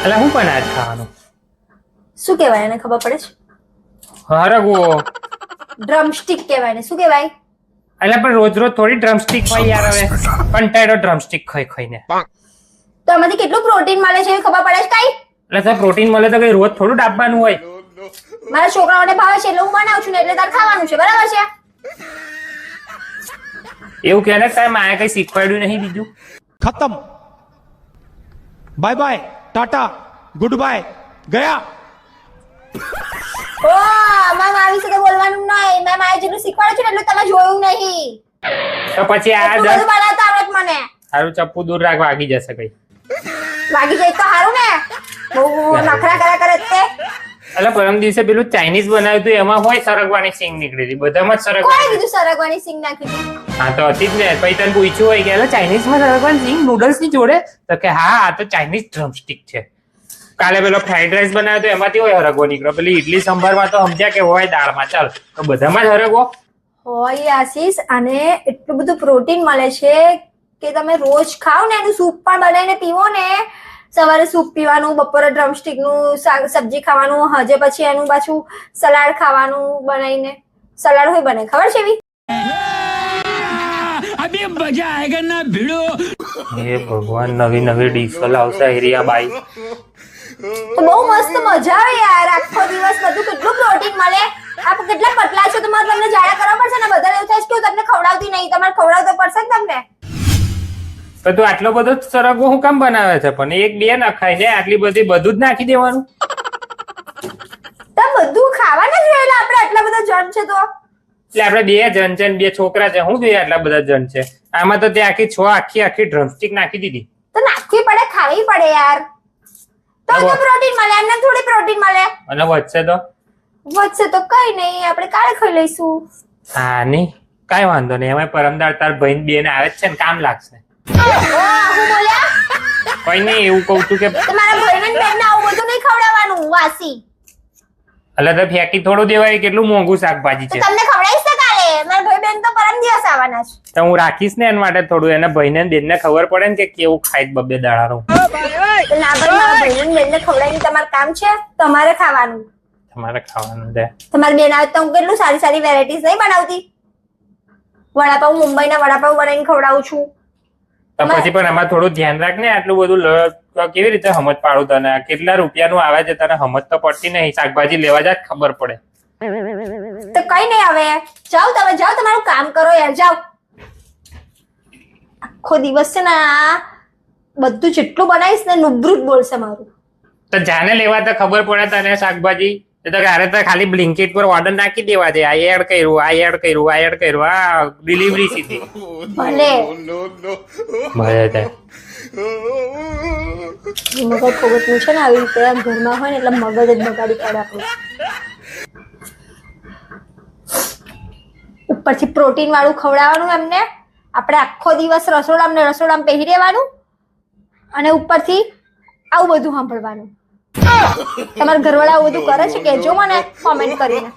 એટલે હું પણ આજ ખાવાનું શું કહેવાય એને ખબર પડે છે? હરગવો. ડ્રમસ્ટિક કહેવાય ને, શું કહેવાય? એટલે પણ રોજ રોજ થોડી ડ્રમસ્ટિક હોય યાર, હવે કંટાળો ડ્રમસ્ટિક ખાઈ ખાઈને. તો આમાંથી કેટલું પ્રોટીન મળે છે એ ખબર પડે છે કઈ? એટલે તો પ્રોટીન મળે તો કઈ રોજ થોડું ડાબવાનું હોય. મારા છોકરાઓને ભાવે છે એટલે હું બનાવું છું ને, એટલે તારે ખાવાનું છે, બરાબર છે? એવું કે ને તારે માએ કઈ શીખવાડ્યું નહીં બીજું? खत्म bye bye tata good bye गया ઓ મેમ આવી સાથે બોલવાનું નહીં. મેમ આ જેટલું શીખવાડે છે ને એટલું તમે જોયું નહીં. તો પછી આ એટલું બધું બનાવતા આવડે છે મને. સારું ચપ્પુ દૂર રાખ, વાગી જશે કઈ. વાગી જાય તો સારું ને. બહુ નખરા કર્યા કરે તે. એટલે પરમ દિવસે પેલું ચાઇનીઝ બનાવ્યું હતું, એમાં હોય સરગવાની સિંગ નીકળી હતી, બધામાં જ કોઈ સરગવાની. કીધું સરગવાની સિંગ નાખી હતી? હા તો હતી જ ને. પછી તને પૂછ્યું હોય કે એટલે ચાઇનીઝમાં સરગવાની સિંગ નૂડલ્સ ની જોડે, તો કે હા આ તો ચાઇનીઝ ડ્રમસ્ટિક છે. કાલે પેલો ફ્રાઈડ રાઈસ બનાવ્યો તો એમાંથી હોય હરગવો નીકળ્યો. પેલી ઇડલી સંભારમાં તો સમજ્યા કે હોય દાળમાં. ચાલ તો બધામાં જ હરગવો હોય આશીષ. અને એટલું બધું પ્રોટીન મળે છે કે તમે રોજ ખાઓ ને, એનું સૂપ પણ બનાવીને પીવો ને. સવારે સૂપ પીવાનું, બપોરે ડ્રમસ્ટિક નું સબ્જી ખાવાનું, હજે પછી એનું પાછું સલાડ ખાવાનું બનાવીને. સલાડ હોય બને ખબર છે એવી? अभी मजा आएगा ना भिड़ो. હે ભગવાન, નવી નવી ડીશો લાવશે હિરિયા બાઈ. તો બહુ મસ્ત મજા આવે યાર. આખો દિવસ બધું કેટલું પ્રોટીન મળે. આપ કેટલા પતલા છો, તમારે તમને જાડા કરવા પડશે ને. બધા એવું થાય છે કે હું તમને ખવડાવતી નહીં, તમારે ખવડાવતો પડશે ને તમને. તો તું આટલો બધો સરગવો હું કામ બનાવે છે? પણ એક બે નખાય ને આટલી બધી બધું જ નાખી દેવાનું? તો બધું ખાવાના જ રહેલા આપણે, આટલા બધા જણ છે તો. એટલે આપણે બે જણ છે ને બે છોકરા છે, હું જોઈએ આટલા બધા જણ છે? આમાં તો તે આખી ડ્રમસ્ટિક નાખી દીધી. તો નાખવી પડે, ખાવી પડે યાર. તો પ્રોટીન મળે, એમને થોડી પ્રોટીન મળે. અને વધશે તો તો કઈ નહીં, આપણે કાલે ખાઈ લઈશું. હા નહીં, કઈ વાંધો નહીં. એમાં પરમદાર તાર ભાઈ બેન આવે જ છે ને, કામ લાગશે. હું બોલ્યા? કઈ નહીં, એવું કઉ છું કે તમારા ભાઈને ને બેનને આવું બધું નહીં ખવડાવવાનું વાસી. એટલે તો ફેંકી થોડું દેવાય, કેટલું મોંઘું શાકભાજી છે. તમને ખવડાવીશ ને કાલે. મારા ભાઈ બેન તો પરમ દિવસ આવવાના છે. તો હું રાખીશ ને એના માટે થોડું. એના ભાઈને ને બેનને ખબર પડે ને કે કેવું ખાય બબે દાડાનું. ના ભાઈ, મારા ભાઈને ને બેનને ખવડાવીને તમારું કામ છે, તમારે ખાવાનું. તમારે ખાવાનું દે. તમારી બેન આવે તો હું કેટલું સારી સારી વેરાયટીઝ નહીં બનાવતી. વડાપાઉં, મુંબઈના વડાપાઉં બનાવીને ખવડાવું છું. તો પછી પણ એમાં થોડું ધ્યાન રાખ ને. આટલું બધું કેવી રીતે સમજ પાડું તને? કેટલા રૂપિયાનું આવે છે તને સમજ તો પડતી નહીં. શાકભાજી લેવા જાય ખબર પડે. તો કઈ નહીં, હવે જાઓ તમે, જાઓ તમારું કામ કરો યાર, જાઓ. આખો દિવસ છે ને આ બધું જેટલું બનાવીશ ને નુબરું જ બોલશે મારું. તો જાને લેવા તો ખબર પડે તને શાકભાજી. તો ઘરે તો ખાલી બ્લિંકિટ પર ઓર્ડર નાખી દેવા દે. આ એડ કર્યું, આ એડ કર્યું, આ એડ કર્યું, આ ડિલિવરી સીધી. ભલે ભલે થાય. મગજ ખોગતનું છે ને આવી રીતે આમ ઘરમાં હોય ને એટલે મગજ જ બગાડી કાઢે આપણું. ઉપરથી પ્રોટીન વાળું ખવડાવવાનું એમને. આપણે આખો દિવસ રસોડામાં પહેરી રહેવાનું અને ઉપરથી આવું બધું સાંભળવાનું. તમારા ઘરવાળા આવું બધું કરે છે કે જો મને કોમેન્ટ કરીને.